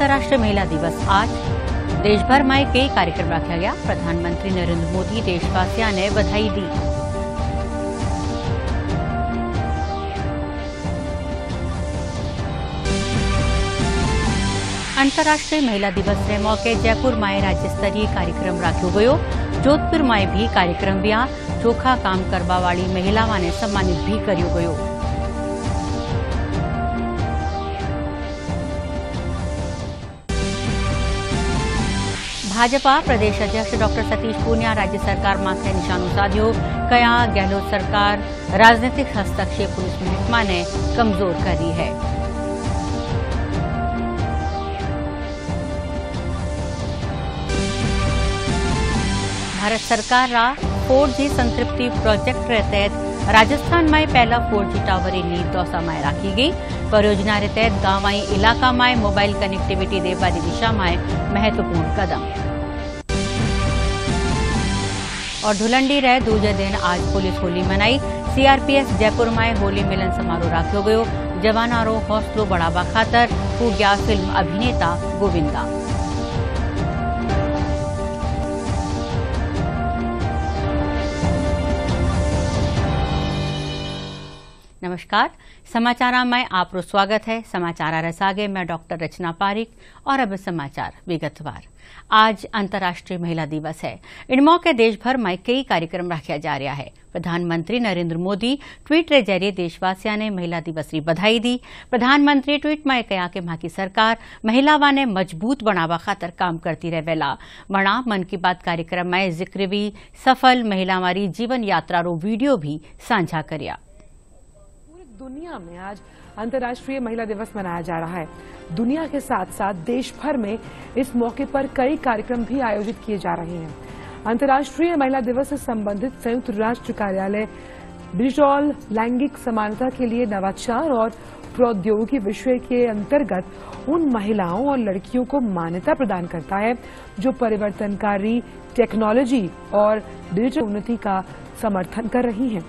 अंतर्राष्ट्रीय महिला दिवस आज देश भर में कई कार्यक्रम रखा गया। प्रधानमंत्री नरेंद्र मोदी देशवासियों ने बधाई दी। अंतर्राष्ट्रीय महिला दिवस के मौके जयपुर में राज्य स्तरीय कार्यक्रम रखो गयो। जोधपुर में भी कार्यक्रम में चोखा काम करवा वाली महिलाओं ने सम्मानित भी कर्यो गयो। भाजपा प्रदेश अध्यक्ष डॉक्टर सतीश पूनिया राज्य सरकार माथे निशानो साध्यो। कया गहलोत सरकार राजनीतिक हस्तक्षेप पुलिस महकमा ने कमजोर करी है। भारत सरकार रा 4G संतृप्ति प्रोजेक्ट के तहत राजस्थान में पहला 4G टावर की नींव दौसा में रखी गई। परियोजना के तहत गांवाई इलाका में मोबाइल कनेक्टिविटी देवा की दिशा में महत्वपूर्ण कदम। और धुलंडी रह दूजे दिन आज पुलिस होली मनाई। सीआरपीएफ जयपुर में होली मिलन समारोह रखो गयो। जवानों रो हौसलो बढ़ावा खातर पूग्या फिल्म अभिनेता गोविंदा। नमस्कार, समाचार में आपरो स्वागत है। समाचार रसागे मैं डॉक्टर रचना पारिक और अब समाचार विगतवार। आज अंतर्राष्ट्रीय महिला दिवस है। इन मौके देश भर में कई कार्यक्रम रखा जा रहा है। प्रधानमंत्री नरेंद्र मोदी ट्वीट के जरिए देशवासियों ने महिला दिवस की बधाई दी। प्रधानमंत्री ट्वीट में कहा कि मां की सरकार महिलाओं ने मजबूत बनावा खातर काम करती रहेला। वणा मन की बात कार्यक्रम में जिक्र भी सफल महिलाओं की जीवन यात्रा रो वीडियो भी साझा करिया। दुनिया में आज अंतर्राष्ट्रीय महिला दिवस मनाया जा रहा है। दुनिया के साथ साथ देश भर में इस मौके पर कई कार्यक्रम भी आयोजित किए जा रहे हैं। अंतर्राष्ट्रीय महिला दिवस से संबंधित संयुक्त राष्ट्र कार्यालय डिजिटल लैंगिक समानता के लिए नवाचार और प्रौद्योगिकी विषय के अंतर्गत उन महिलाओं और लड़कियों को मान्यता प्रदान करता है जो परिवर्तनकारी टेक्नोलॉजी और डिजिटल उन्नति का समर्थन कर रही हैं।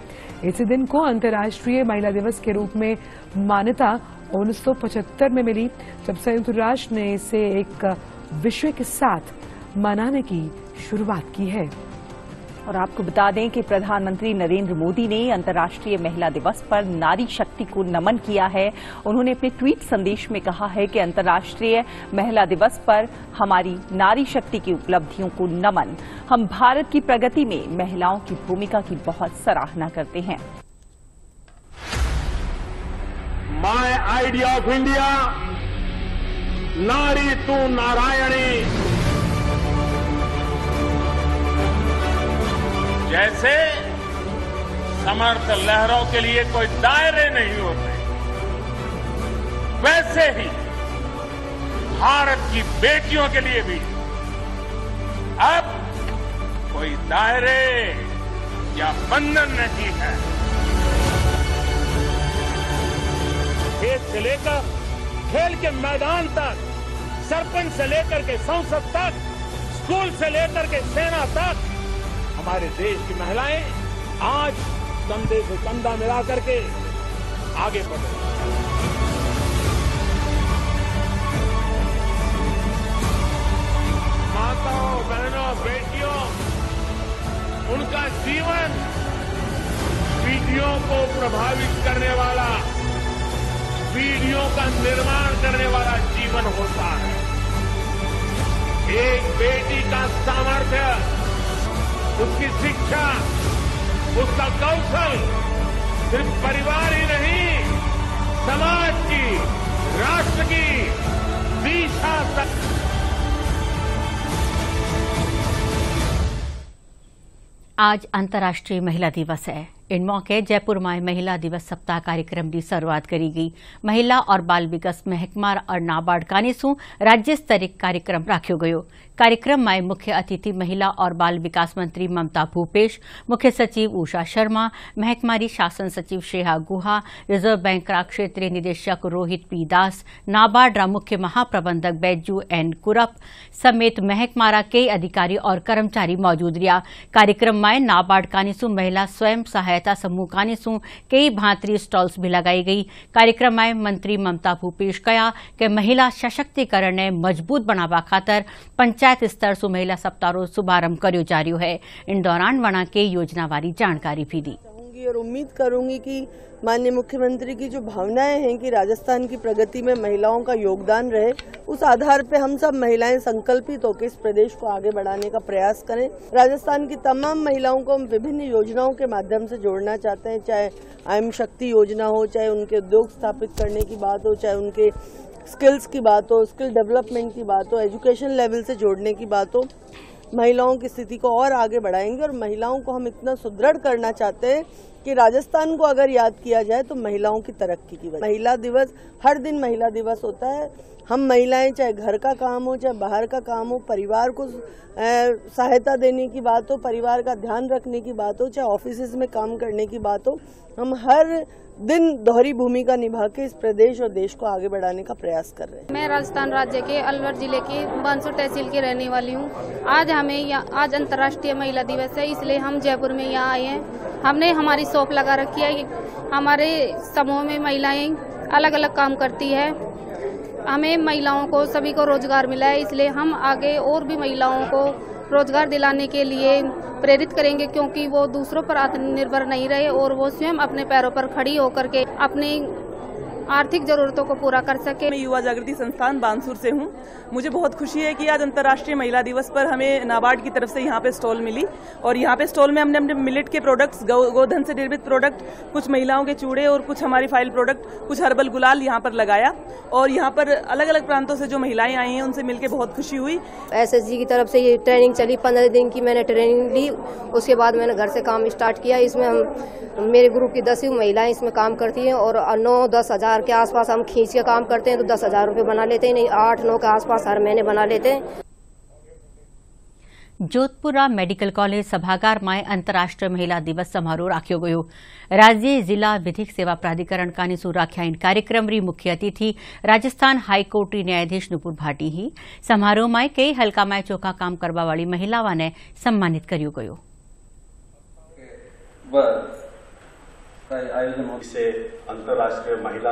इसी दिन को अंतर्राष्ट्रीय महिला दिवस के रूप में मान्यता 1975 में मिली, जब संयुक्त राष्ट्र ने इसे एक विषय के साथ मनाने की शुरुआत की है। और आपको बता दें कि प्रधानमंत्री नरेंद्र मोदी ने अंतर्राष्ट्रीय महिला दिवस पर नारी शक्ति को नमन किया है। उन्होंने अपने ट्वीट संदेश में कहा है कि अंतर्राष्ट्रीय महिला दिवस पर हमारी नारी शक्ति की उपलब्धियों को नमन। हम भारत की प्रगति में महिलाओं की भूमिका की बहुत सराहना करते हैं। माय आइडिया ऑफ इंडिया, नारी तू नारायणी। जैसे समर्थ लहरों के लिए कोई दायरे नहीं होते, वैसे ही भारत की बेटियों के लिए भी अब कोई दायरे या बंधन नहीं है। खेत से लेकर खेल के मैदान तक, सरपंच से लेकर के संसद तक, स्कूल से लेकर के सेना तक, हमारे देश की महिलाएं आज कंधे से कंधा मिला करके आगे बढ़ रही हैं। माताओं, बहनों, बेटियों, उनका जीवन पीढ़ियों को प्रभावित करने वाला, पीढ़ियों का निर्माण करने वाला जीवन होता है। एक बेटी का सामर्थ्य, उसकी शिक्षा, उसका कौशल सिर्फ परिवार ही नहीं, समाज की, राष्ट्र की दिशा तक। आज अंतर्राष्ट्रीय महिला दिवस है। इन मौके जयपुर में महिला दिवस सप्ताह कार्यक्रम की शुरुआत करी गई। महिला और बाल विकास महकमा और नाबार्ड कानीसू राज्य स्तरीय कार्यक्रम रखो गयो। कार्यक्रम में मुख्य अतिथि महिला और बाल विकास मंत्री ममता भूपेश, मुख्य सचिव उषा शर्मा, महकमारी शासन सचिव श्रेया गुहा, रिजर्व बैंक का क्षेत्रीय निदेशक रोहित पी दास, नाबार्ड मुख्य महाप्रबंधक बैजू एन कुरप समेत महकमारा के अधिकारी और कर्मचारी मौजूद रहा। कार्यक्रम में नाबार्ड कानिसु महिला स्वयं सहायता समूह कानिसु कई भांतरी स्टॉल्स भी लगाई गई। कार्यक्रम में मंत्री ममता भूपेश कहा कि महिला सशक्तिकरण ने मजबूत बनावा खातर पंचायत स्तर से महिला सप्ताह रो शुभारंभ कर्यो जा रह्यो है। इन दौरान वणा के योजनावारी जानकारी भी दी और उम्मीद करूंगी कि माननीय मुख्यमंत्री की जो भावनाएं हैं कि राजस्थान की प्रगति में महिलाओं का योगदान रहे, उस आधार पे हम सब महिलाएं संकल्पित होकर इस प्रदेश को आगे बढ़ाने का प्रयास करें। राजस्थान की तमाम महिलाओं को हम विभिन्न योजनाओं के माध्यम से जोड़ना चाहते हैं, चाहे आयम शक्ति योजना हो, चाहे उनके उद्योग स्थापित करने की बात हो, चाहे उनके स्किल्स की बात हो, स्किल डेवलपमेंट की बात हो, एजुकेशन लेवल से जोड़ने की बात हो। महिलाओं की स्थिति को और आगे बढ़ाएंगे और महिलाओं को हम इतना सुदृढ़ करना चाहते हैं कि राजस्थान को अगर याद किया जाए तो महिलाओं की तरक्की की वजह। महिला दिवस, हर दिन महिला दिवस होता है। हम महिलाएं चाहे घर का काम हो, चाहे बाहर का काम हो, परिवार को सहायता देने की बात हो, परिवार का ध्यान रखने की बात हो, चाहे ऑफिस में काम करने की बात हो, हम हर दिन दोहरी भूमिका निभा के इस प्रदेश और देश को आगे बढ़ाने का प्रयास कर रहे हैं। मैं राजस्थान राज्य के अलवर जिले की बांसुर तहसील की रहने वाली हूँ। आज आज अंतर्राष्ट्रीय महिला दिवस है, इसलिए हम जयपुर में यहाँ आए हैं। हमने हमारी शॉप लगा रखी है। हमारे समूह में महिलाएं अलग अलग काम करती है। हमें महिलाओं को सभी को रोजगार मिला है, इसलिए हम आगे और भी महिलाओं को रोजगार दिलाने के लिए प्रेरित करेंगे, क्योंकि वो दूसरों पर आत्मनिर्भर नहीं रहे और वो स्वयं अपने पैरों पर खड़ी होकर के अपनी आर्थिक जरूरतों को पूरा कर सके। मैं युवा जागृति संस्थान बांसुर से हूँ। मुझे बहुत खुशी है कि आज अंतर्राष्ट्रीय महिला दिवस पर हमें नाबार्ड की तरफ से यहाँ पे स्टॉल मिली और यहाँ पे स्टॉल में हमने अपने मिलेट के प्रोडक्ट्स, गोधन से निर्मित प्रोडक्ट, कुछ महिलाओं के चूड़े और कुछ हमारी फाइल प्रोडक्ट, कुछ हर्बल गुलाल यहाँ पर लगाया और यहाँ पर अलग अलग प्रांतों से जो महिलाएं आई हैं उनसे मिलकर बहुत खुशी हुई। SSG की तरफ से ये ट्रेनिंग चली, 15 दिन की मैंने ट्रेनिंग ली। उसके बाद मैंने घर से काम स्टार्ट किया। इसमें मेरे ग्रुप की 10 महिलाएं इसमें काम करती हैं और 9-10 हजार के आसपास हम खींच के काम करते हैं तो 10,000 रुपये बना लेते हैं, नहीं 8-9 के आसपास हर महीने बना लेते हैं। जोधपुरा मेडिकल कॉलेज सभागार में अंतर्राष्ट्रीय महिला दिवस समारोह राख्यो गयो। राज्य जिला विधिक सेवा प्राधिकरण का निसु राख्या इन कार्यक्रम री मुख्य अतिथि राजस्थान हाईकोर्ट री न्यायाधीश नुपुर भाटी ही। समारोह में कई हलका में चोखा काम करवा वाली महिलाओं ने सम्मानित कर्यो गयो। आयोजन से अंतर्राष्ट्रीय महिला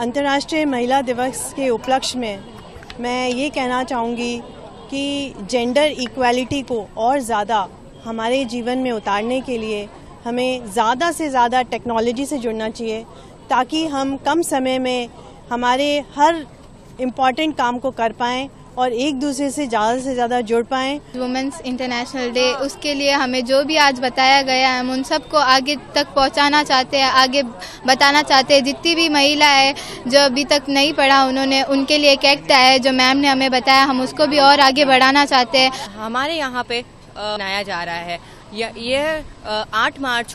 अंतर्राष्ट्रीय महिला दिवस के उपलक्ष्य में मैं ये कहना चाहूँगी कि जेंडर इक्वालिटी को और ज़्यादा हमारे जीवन में उतारने के लिए हमें ज़्यादा से ज़्यादा टेक्नोलॉजी से जुड़ना चाहिए, ताकि हम कम समय में हमारे हर इम्पॉर्टेंट काम को कर पाएँ और एक दूसरे से ज़्यादा जुड़ पाएं। वुमेन्स इंटरनेशनल डे, उसके लिए हमें जो भी आज बताया गया है हम उन सबको आगे तक पहुंचाना चाहते हैं, आगे बताना चाहते हैं। जितनी भी महिला है जो अभी तक नहीं पढ़ा, उन्होंने उनके लिए एक एक्ट आया है जो मैम ने हमें बताया, हम उसको भी और आगे बढ़ाना चाहते हैं। हमारे यहाँ पे बनाया जा रहा है ये 8 मार्च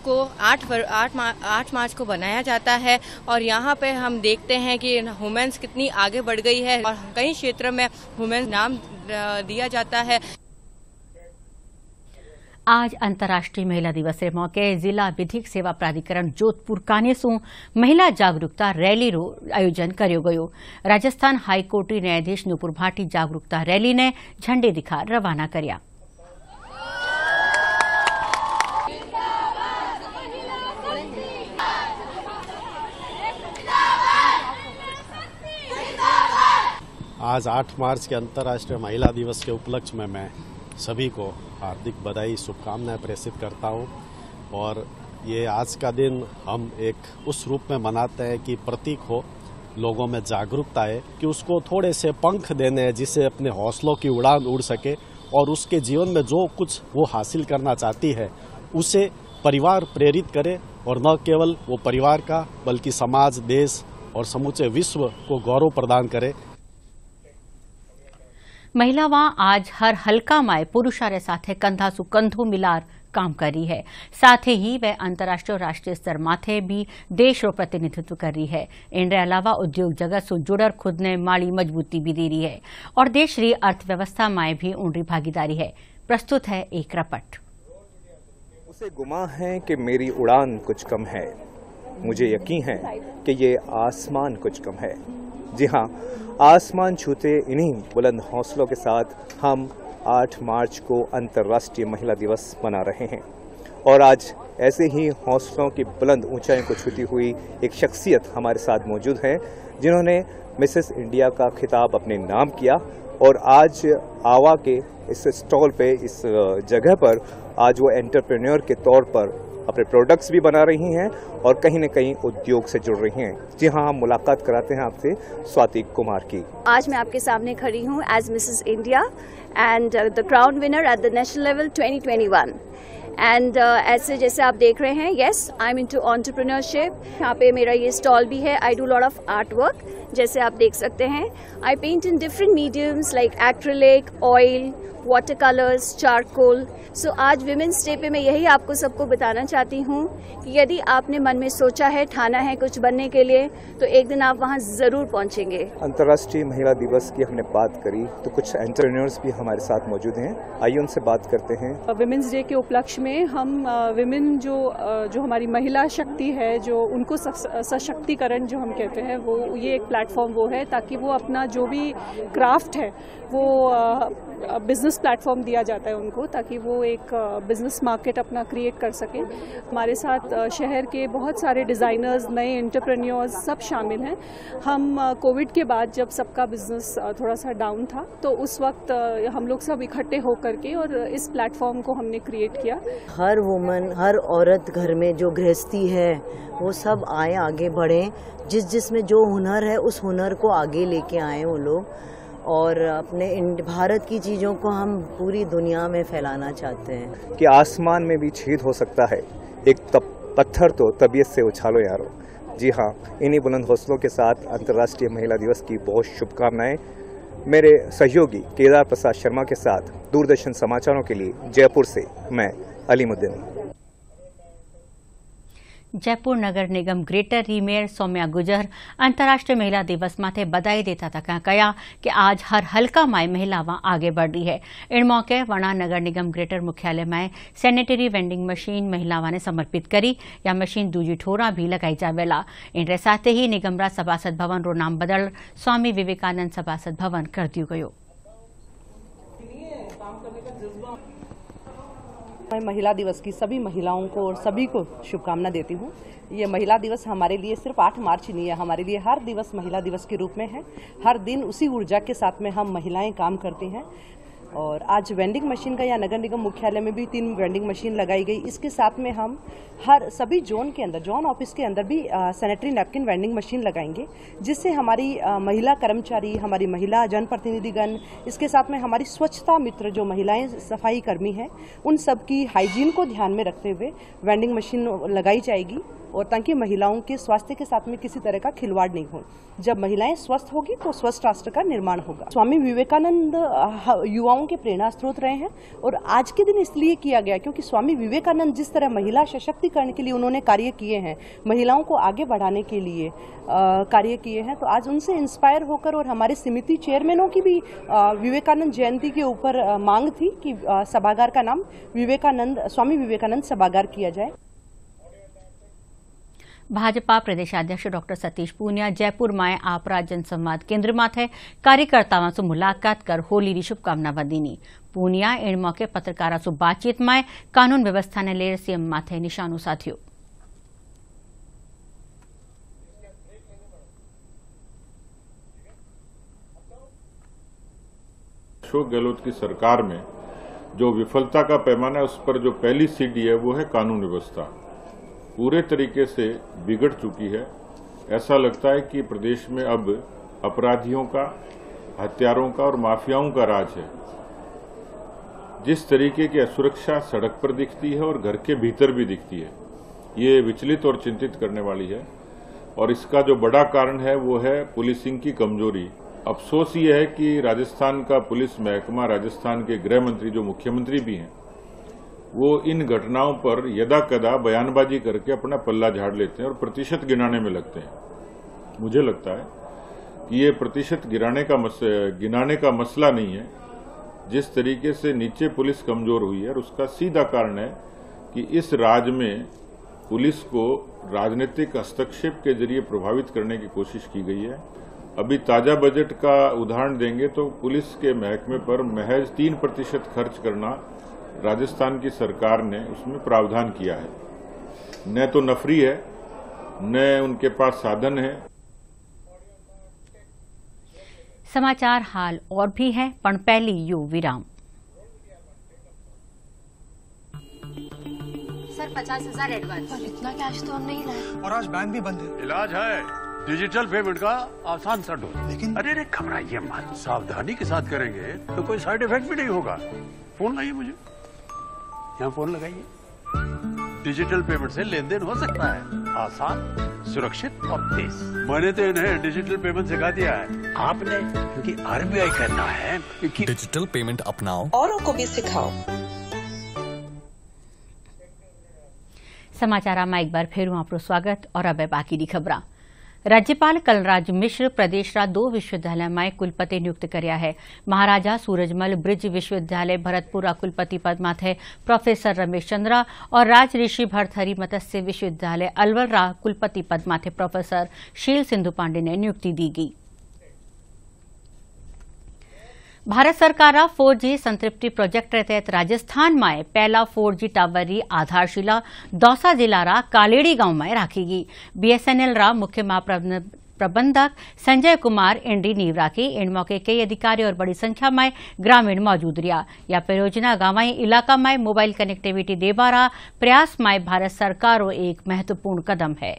को बनाया जाता है और यहाँ पे हम देखते हैं कि वुमेन्स कितनी आगे बढ़ गई है और कई क्षेत्र में वुमेन्स नाम दिया जाता है। आज अंतर्राष्ट्रीय महिला दिवस के मौके जिला विधिक सेवा प्राधिकरण जोधपुर कानेसु महिला जागरूकता रैली रो आयोजन कर्यो गयो। राजस्थान हाईकोर्ट न्यायाधीश नुपुर भाटी जागरूकता रैली ने झंडे दिखा रवाना कर्या। आज 8 मार्च के अंतर्राष्ट्रीय महिला दिवस के उपलक्ष्य में मैं सभी को हार्दिक बधाई, शुभकामनाएं प्रेषित करता हूं। और ये आज का दिन हम एक उस रूप में मनाते हैं कि प्रतीक हो, लोगों में जागरूकता है कि उसको थोड़े से पंख देने हैं जिससे अपने हौसलों की उड़ान उड़ सके और उसके जीवन में जो कुछ वो हासिल करना चाहती है उसे परिवार प्रेरित करे और न केवल वो परिवार का बल्कि समाज, देश और समूचे विश्व को गौरव प्रदान करे। महिलावां आज हर हलका में पुरुषारे साथे कंधा सु कंधो मिलार काम कर रही है। साथ ही वह अंतर्राष्ट्रीय और राष्ट्रीय स्तर माथे भी देश रो प्रतिनिधित्व कर रही है। इनके अलावा उद्योग जगत से जुड़र खुद ने माड़ी मजबूती भी दे रही है और देश री अर्थव्यवस्था में भी उनकी भागीदारी है। प्रस्तुत है एक रिपोर्ट। उसे गुमा है कि मेरी उड़ान कुछ कम है, मुझे यकीन है कि ये आसमान कुछ कम है। जी हाँ, आसमान छूते इन्हीं बुलंद हौसलों के साथ हम 8 मार्च को अंतर्राष्ट्रीय महिला दिवस मना रहे हैं। और आज ऐसे ही हौसलों की बुलंद ऊंचाइयों को छूती हुई एक शख्सियत हमारे साथ मौजूद हैं, जिन्होंने मिसेस इंडिया का खिताब अपने नाम किया और आज आवा के इस स्टॉल पे, इस जगह पर आज वो एंटरप्रेन्योर के तौर पर अपने प्रोडक्ट्स भी बना रही हैं और कहीं न कहीं उद्योग से जुड़ रही हैं। जी हाँ, हम मुलाकात कराते हैं आपसे स्वाति कुमार की। आज मैं आपके सामने खड़ी हूँ as Mrs India and the crown winner at the national level 2021 and ऐसे जैसे आप देख रहे हैं, yes I am into entrepreneurship. यहाँ पे मेरा ये स्टॉल भी है। I do lot of art work, जैसे आप देख सकते हैं। I paint in different mediums like acrylic, oil, water colours, charcoal. So आज विमेंस डे पे मैं यही आपको सबको बताना चाहती हूँ कि यदि आपने मन में सोचा है, ठाना है कुछ बनने के लिए, तो एक दिन आप वहाँ जरूर पहुँचेंगे। अंतर्राष्ट्रीय महिला दिवस की हमने बात करी तो कुछ एंटरप्रेन्योर्स भी हमारे साथ मौजूद हैं। आइए उनसे बात करते हैं। विमेंस डे के उपलक्ष्य में हम विमेन जो हमारी महिला शक्ति है, जो उनको सशक्तिकरण जो हम कहते हैं, वो ये एक प्लेटफॉर्म वो है ताकि वो अपना जो भी क्राफ्ट है वो बिजनेस प्लेटफॉर्म दिया जाता है उनको, ताकि वो एक बिजनेस मार्केट अपना क्रिएट कर सके। हमारे साथ शहर के बहुत सारे डिज़ाइनर्स, नए एंटरप्रेन्योर्स सब शामिल हैं। हम कोविड के बाद जब सबका बिजनेस थोड़ा सा डाउन था, तो उस वक्त हम लोग सब इकट्ठे होकर के और इस प्लेटफॉर्म को हमने क्रिएट किया। हर वुमन, हर औरत घर में जो गृहस्थी है वो सब आए, आगे बढ़ें। जिसमें जो हुनर है उस हुनर को आगे लेके आए वो लोग, और अपने भारत की चीज़ों को हम पूरी दुनिया में फैलाना चाहते हैं। कि आसमान में भी छेद हो सकता है, एक पत्थर तो तबीयत से उछालो यारो। जी हाँ, इन्हीं बुलंद हौसलों के साथ अंतर्राष्ट्रीय महिला दिवस की बहुत शुभकामनाएं। मेरे सहयोगी केदार प्रसाद शर्मा के साथ दूरदर्शन समाचारों के लिए जयपुर से मैं अलीमुद्दीन। जयपुर नगर निगम ग्रेटर री मेयर सौम्या गुजर अंतर्राष्ट्रीय महिला दिवस माथे बधाई देता था कया कि आज हर हल्का में महिलावां आगे बढ़ रही है। इन मौके वणा नगर निगम ग्रेटर मुख्यालय में सैनिटरी वेंडिंग मशीन महिलावां ने समर्पित करी। या मशीन दूजी ठोरा भी लगाई जावेला। इनके साथ ही निगमरा सभासद भवन रो नाम बदल स्वामी विवेकानंद सभासद भवन कर दियो गयो। मैं महिला दिवस की सभी महिलाओं को और सभी को शुभकामना देती हूँ। ये महिला दिवस हमारे लिए सिर्फ 8 मार्च ही नहीं है, हमारे लिए हर दिवस महिला दिवस के रूप में है। हर दिन उसी ऊर्जा के साथ में हम महिलाएं काम करती हैं। और आज वेंडिंग मशीन का या नगर निगम मुख्यालय में भी 3 वेंडिंग मशीन लगाई गई। इसके साथ में हम हर सभी जोन के अंदर, जोन ऑफिस के अंदर भी सैनिटरी नैपकिन वेंडिंग मशीन लगाएंगे, जिससे हमारी महिला कर्मचारी, हमारी महिला जनप्रतिनिधिगण, इसके साथ में हमारी स्वच्छता मित्र जो महिलाएं सफाई कर्मी हैं, उन सब की हाइजीन को ध्यान में रखते हुए वेंडिंग मशीन लगाई जाएगी, और ताकि महिलाओं के स्वास्थ्य के साथ में किसी तरह का खिलवाड़ नहीं हो। जब महिलाएं स्वस्थ होगी तो स्वस्थ राष्ट्र का निर्माण होगा। स्वामी विवेकानंद युवाओं के प्रेरणा स्रोत रहे हैं, और आज के दिन इसलिए किया गया क्योंकि स्वामी विवेकानंद जिस तरह महिला सशक्तिकरण के लिए उन्होंने कार्य किए हैं, महिलाओं को आगे बढ़ाने के लिए कार्य किए हैं, तो आज उनसे इंस्पायर होकर और हमारे समिति चेयरमैनों की भी विवेकानंद जयंती के ऊपर मांग थी कि सभागार का नाम स्वामी विवेकानंद सभागार किया जाए। भाजपा प्रदेशाध्यक्ष डॉक्टर सतीश पूनिया जयपुर में आपरा जनसंवाद केंद्र माथे कार्यकर्ताओं से मुलाकात कर होली की शुभकामना दी। पूनिया इन मौके पत्रकारों से बातचीत में कानून व्यवस्था ने ले सीएम माथे निशानो साध्यो। अशोक गहलोत की सरकार में जो विफलता का पैमाना है, उस पर जो पहली सीढ़ी है वो है कानून व्यवस्था। पूरे तरीके से बिगड़ चुकी है। ऐसा लगता है कि प्रदेश में अब अपराधियों का, हत्यारों का और माफियाओं का राज है। जिस तरीके की असुरक्षा सड़क पर दिखती है और घर के भीतर भी दिखती है, ये विचलित और चिंतित करने वाली है। और इसका जो बड़ा कारण है वो है पुलिसिंग की कमजोरी। अफसोस ये है कि राजस्थान का पुलिस महकमा, राजस्थान के गृह मंत्री जो मुख्यमंत्री भी हैं, वो इन घटनाओं पर यदा कदा बयानबाजी करके अपना पल्ला झाड़ लेते हैं और प्रतिशत गिनाने में लगते हैं। मुझे लगता है कि ये प्रतिशत गिनाने का मसला नहीं है। जिस तरीके से नीचे पुलिस कमजोर हुई है, और उसका सीधा कारण है कि इस राज्य में पुलिस को राजनीतिक हस्तक्षेप के जरिए प्रभावित करने की कोशिश की गई है। अभी ताजा बजट का उदाहरण देंगे तो पुलिस के महकमे पर महज 3% खर्च करना राजस्थान की सरकार ने उसमें प्रावधान किया है। न तो नफरी है, न उनके पास साधन है। समाचार हाल और भी हैं, पण पहली यू विराम। Sir 50,000 advance. पर इतना कैश तो हम नहीं लाए। और आज बैंक भी बंद है। इलाज है डिजिटल पेमेंट का आसान सा ढूंढ। लेकिन अरे घबराइए मत, सावधानी के साथ करेंगे तो कोई साइड इफेक्ट भी नहीं होगा। फोन लाइए मुझे, यहाँ फोन लगाइए। डिजिटल पेमेंट से लेन देन हो सकता है, आसान, सुरक्षित और तेज। मैंने तो इन्हें डिजिटल पेमेंट सिखा दिया है। आपने, क्योंकि आरबीआई कहता है कि डिजिटल पेमेंट अपनाओ, औरों को भी सिखाओ। समाचार में एक बार फिर आपको स्वागत। और अब बाकी की खबर। राज्यपाल कलराज मिश्र प्रदेश रा 2 विश्वविद्यालय में कुलपति नियुक्त कर्या है। महाराजा सूरजमल ब्रिज विश्वविद्यालय भरतपुर कुलपति पद माथे प्रोफेसर रमेश चंद्रा और राज ऋषि भरथरी मत्स्य विश्वविद्यालय अलवर रा कुलपति पद माथे प्रोफेसर शील सिंधु पांडे ने नियुक्ति दी गई। भारत सरकार 4G संतृप्ति प्रोजेक्ट के तहत राजस्थान में पहला 4G टावर री आधारशिला दौसा जिला रा कालेड़ी गांव में राखी गई। BSNL रा मुख्य महाप्रबंधक संजय कुमार इंडी नींव राखी। इन मौके कई अधिकारी और बड़ी संख्या में ग्रामीण मौजूद रहा। या परियोजना गांवाई इलाका में मोबाइल कनेक्टिविटी देबारा प्रयास में भारत सरकार एक महत्वपूर्ण कदम है।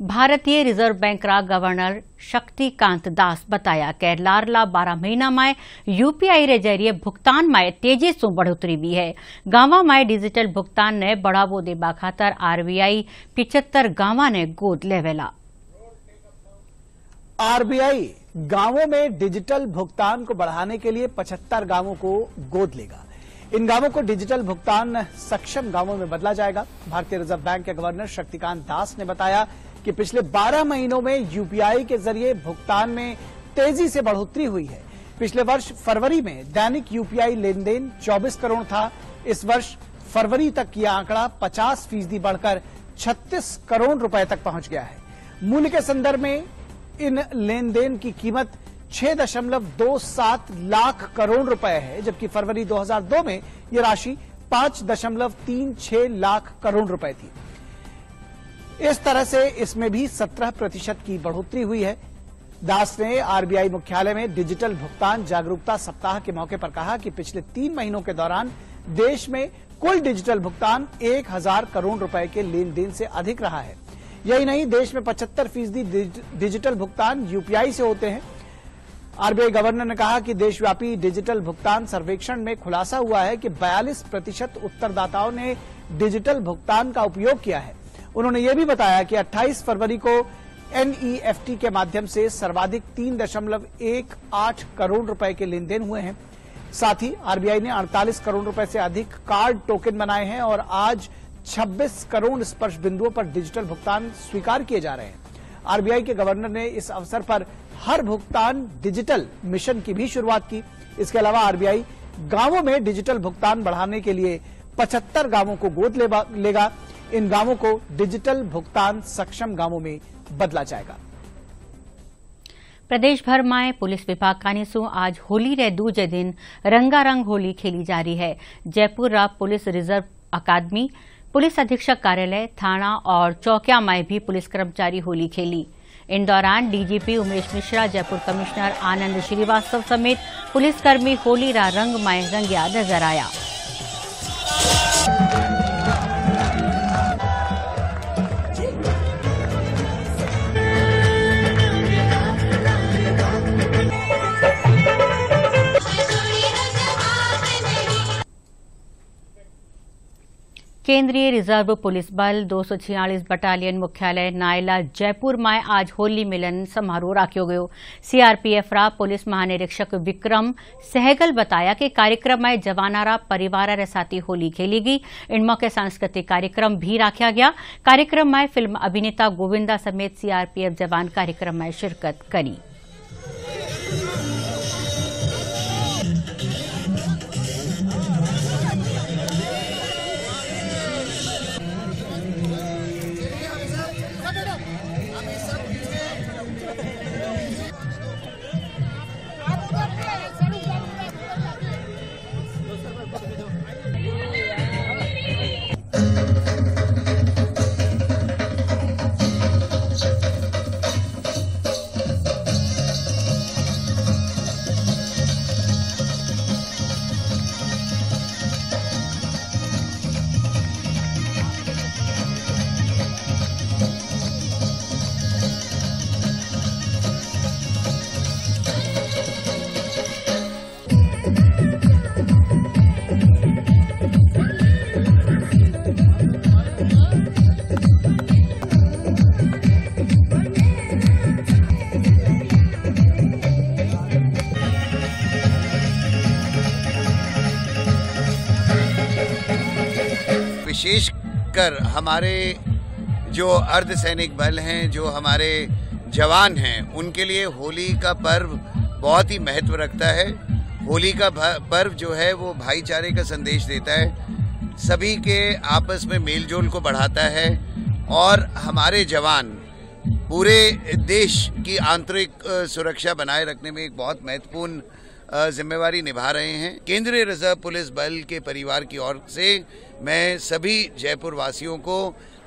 भारतीय रिजर्व बैंक रा गवर्नर शक्तिकांत दास बताया कि लारला 12 महीना में UPI रे जरिए भुगतान में तेजी से बढ़ोतरी भी है। गांवा में डिजिटल भुगतान ने बढ़ावो देबा खातर RBI 75 गांवा ने गोद लेवेला। RBI गांवों में डिजिटल भुगतान को बढ़ाने के लिए 75 गांवों को गोद लेगा। इन गांवों को डिजिटल भुगतान सक्षम गांवों में बदला जाएगा। भारतीय रिजर्व बैंक के गवर्नर शक्तिकांत दास ने बताया कि पिछले 12 महीनों में UPI के जरिए भुगतान में तेजी से बढ़ोतरी हुई है। पिछले वर्ष फरवरी में दैनिक UPI लेन देन 24 करोड़ था। इस वर्ष फरवरी तक यह आंकड़ा 50% बढ़कर 36 करोड़ रुपए तक पहुंच गया है। मूल्य के संदर्भ में इन लेन देन की कीमत 6.27 लाख करोड़ रुपए है, जबकि फरवरी 2002 में यह राशि 5.36 लाख करोड़ रुपए थी। इस तरह से इसमें भी 17% की बढ़ोतरी हुई है। दास ने RBI मुख्यालय में डिजिटल भुगतान जागरूकता सप्ताह के मौके पर कहा कि पिछले 3 महीनों के दौरान देश में कुल डिजिटल भुगतान 1000 करोड़ रुपए के लेन देन से अधिक रहा है। यही नहीं, देश में 75% डिजिटल भुगतान UPI से होते हैं। RBI गवर्नर ने कहा कि देशव्यापी डिजिटल भुगतान सर्वेक्षण में खुलासा हुआ है कि 42% उत्तरदाताओं ने डिजिटल भुगतान का उपयोग किया है। उन्होंने यह भी बताया कि 28 फरवरी को NEFT के माध्यम से सर्वाधिक 3.18 करोड़ रुपए के लेन देन हुए हैं। साथ ही RBI ने 48 करोड़ रुपए से अधिक कार्ड टोकन बनाए हैं और आज 26 करोड़ स्पर्श बिंदुओं पर डिजिटल भुगतान स्वीकार किए जा रहे हैं। RBI के गवर्नर ने इस अवसर पर हर भुगतान डिजिटल मिशन की भी शुरुआत की। इसके अलावा RBI गांवों में डिजिटल भुगतान बढ़ाने के लिए 75 गांवों को गोद लेगा। इन गांवों को डिजिटल भुगतान सक्षम गांवों में बदला जाएगा। प्रदेश भर में पुलिस विभाग कानीसु आज होली रे दूजे दिन रंगारंग होली खेली जा रही है। जयपुर रा पुलिस रिजर्व अकादमी, पुलिस अधीक्षक कार्यालय, थाना और चौकिया में भी पुलिस कर्मचारी होली खेली। इन दौरान DGP उमेश मिश्रा, जयपुर कमिश्नर आनंद श्रीवास्तव समेत पुलिसकर्मी होली रा रंग में रंगिया नजर आया। केंद्रीय रिजर्व पुलिस बल 246 बटालियन मुख्यालय नायला जयपुर में आज होली मिलन समारोह राख्यो गयो। सीआरपीएफ रा पुलिस महानिरीक्षक विक्रम सहगल बताया कि कार्यक्रम में जवानारा परिवार रे साथी होली खेली गई। इन मौके सांस्कृतिक कार्यक्रम भी राख्या गया। कार्यक्रम में फिल्म अभिनेता गोविंदा समेत सीआरपीएफ जवान कार्यक्रम में शिरकत करी। विशेषकर हमारे जो अर्धसैनिक बल हैं, जो हमारे जवान हैं, उनके लिए होली का पर्व बहुत ही महत्व रखता है। होली का पर्व जो है वो भाईचारे का संदेश देता है, सभी के आपस में मेलजोल को बढ़ाता है और हमारे जवान पूरे देश की आंतरिक सुरक्षा बनाए रखने में एक बहुत महत्वपूर्ण जिम्मेवारी निभा रहे हैं। केंद्रीय रिजर्व पुलिस बल के परिवार की ओर से मैं सभी जयपुर वासियों को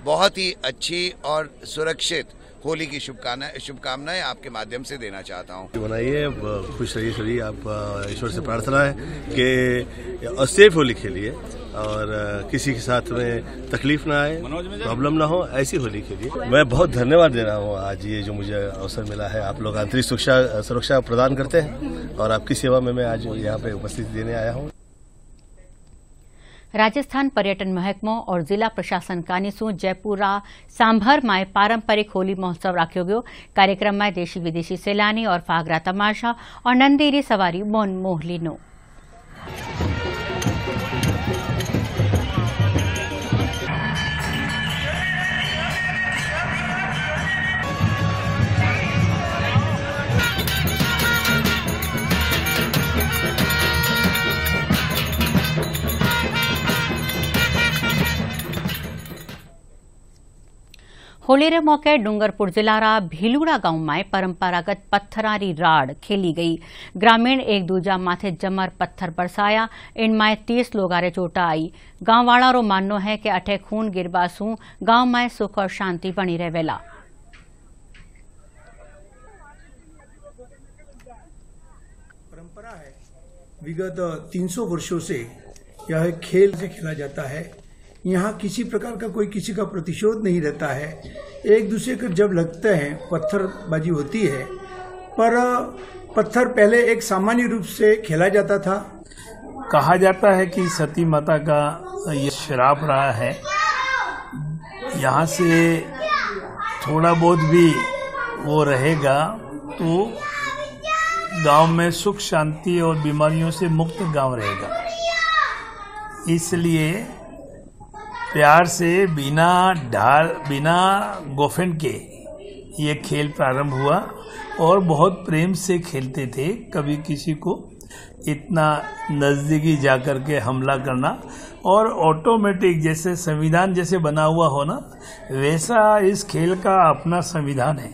बहुत ही अच्छी और सुरक्षित होली की शुभकामनाएं आपके माध्यम से देना चाहता हूं। बनाइए, खुश रहिए सभी। आप ईश्वर से प्रार्थना है कि सेफ होली खेलिए और किसी के साथ में तकलीफ ना आए, प्रॉब्लम ना हो, ऐसी होली खेलिए। मैं बहुत धन्यवाद दे रहा हूँ आज ये जो मुझे अवसर मिला है। आप लोग आंतरिक सुरक्षा प्रदान करते हैं और आपकी सेवा में मैं आज यहाँ पे उपस्थिति देने आया हूँ। राजस्थान पर्यटन महकमो और जिला प्रशासन कानीसू जयपुरा सांभर में पारंपरिक होली महोत्सव राख्यो गयो। कार्यक्रम में देशी विदेशी सैलानी और फागरा तमाशा और नंदीरी सवारी मन मोह लीनो। होली रे मौके डूंगरपुर जिलारा भीलुड़ा गांव में परंपरागत पत्थरारी राड़ खेली गई। ग्रामीण एक दूजा माथे जमर पत्थर बरसाया। इनमें 30 लोगारे चोटा आई। गांव वाला रो माननो है कि अठे खून गिरबासू गांव में सुख और शांति बनी रहेला। परंपरा है, विगत 300 वर्षों से यह खेल से खेला जाता है। यहाँ किसी प्रकार का कोई किसी का प्रतिशोध नहीं रहता है। एक दूसरे को जब लगते हैं पत्थरबाजी होती है, पर पत्थर पहले एक सामान्य रूप से खेला जाता था। कहा जाता है कि सती माता का ये श्राप रहा है। यहाँ से थोड़ा बहुत भी वो रहेगा तो गांव में सुख शांति और बीमारियों से मुक्त गांव रहेगा। इसलिए प्यार से बिना गोफन के ये खेल प्रारंभ हुआ और बहुत प्रेम से खेलते थे। कभी किसी को इतना नजदीकी जाकर के हमला करना और ऑटोमेटिक जैसे संविधान जैसे बना हुआ हो ना, वैसा इस खेल का अपना संविधान है।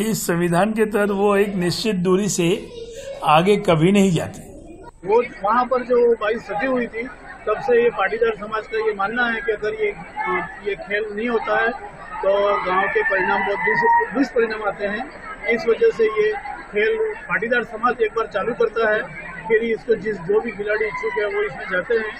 इस संविधान के तहत वो एक निश्चित दूरी से आगे कभी नहीं जाते। वो वहाँ पर जो बाई सती हुई थी, तब से ये पाटीदार समाज का ये मानना है कि अगर ये खेल नहीं होता है तो गांव के परिणाम बहुत दुष्परिणाम आते हैं। इस वजह से ये खेल पाटीदार समाज एक बार चालू करता है, फिर इसको जो भी खिलाड़ी इच्छुक है वो इसमें जाते हैं।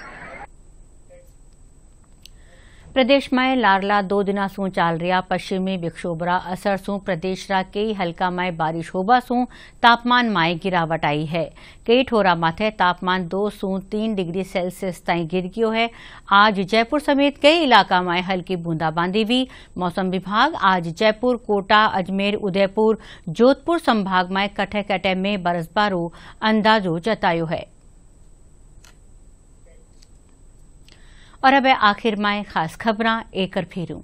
प्रदेश में लारला 2 दिना सूं चाल रहा पश्चिमी विक्षोभरा असर सूं प्रदेश रा कई हल्का में बारिश होबा सूं तापमान में गिरावट आई है। कई ठोरा माथे तापमान 2 सूं 3 डिग्री सेल्सियस ताईं गिर गयो है। आज जयपुर समेत कई इलाका में हल्की बूंदाबांदी हुई। मौसम विभाग आज जयपुर, कोटा, अजमेर, उदयपुर, जोधपुर संभाग में कटे कटे में बरसबारो अंदाजो जतायो है। और अब आखिर में खास खबरां एक फेरूं।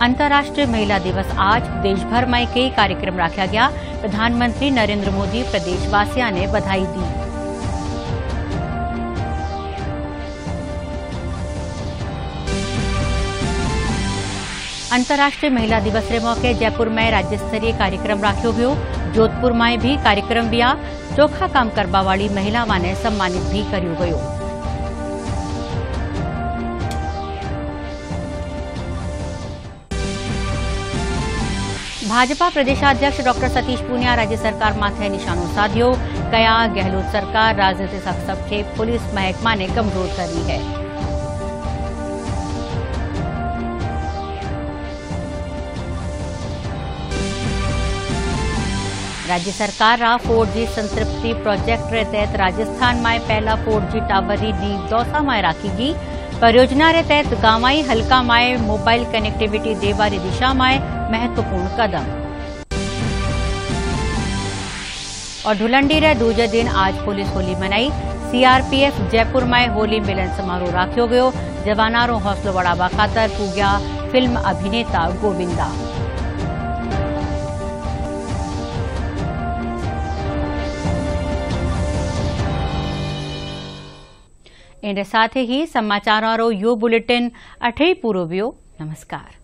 अंतर्राष्ट्रीय महिला दिवस आज देश भर में कई कार्यक्रम रखा गया। प्रधानमंत्री नरेंद्र मोदी प्रदेशवासियों ने बधाई दी। अंतर्राष्ट्रीय महिला दिवस के मौके जयपुर में राज्य स्तरीय कार्यक्रम राख्यो गयो। जोधपुर में भी कार्यक्रम बिया। चोखा काम करवा वाली महिलाओं ने सम्मानित भी कर्यो गयो। भाजपा प्रदेशाध्यक्ष डॉक्टर सतीश पूनिया राज्य सरकार माथे निशानो साध्यो। कया गहलोत सरकार राजनीतिक हस्तक्षेप पुलिस महकमा ने कमजोर करी है। राज्य सरकार रा 4G संतृप्ति प्रोजेक्ट रे तहत राजस्थान में पहला 4G टावर री नींव दौसा में राखीगी। परियोजना रे तहत गांवाई हल्का में मोबाइल कनेक्टिविटी देवारी दिशा में महत्वपूर्ण कदम। और ढुलंडी रे दूजे दिन आज पुलिस होली मनाई। CRPF जयपुर में होली मिलन समारोह राख्यो गयो। जवानारो हौसलो बढ़ावा खातर पूग्या फिल्म अभिनेता गोविंदा। इन साथ ही समाचारों यो बुलेटिन अठे पूरो वियो। नमस्कार।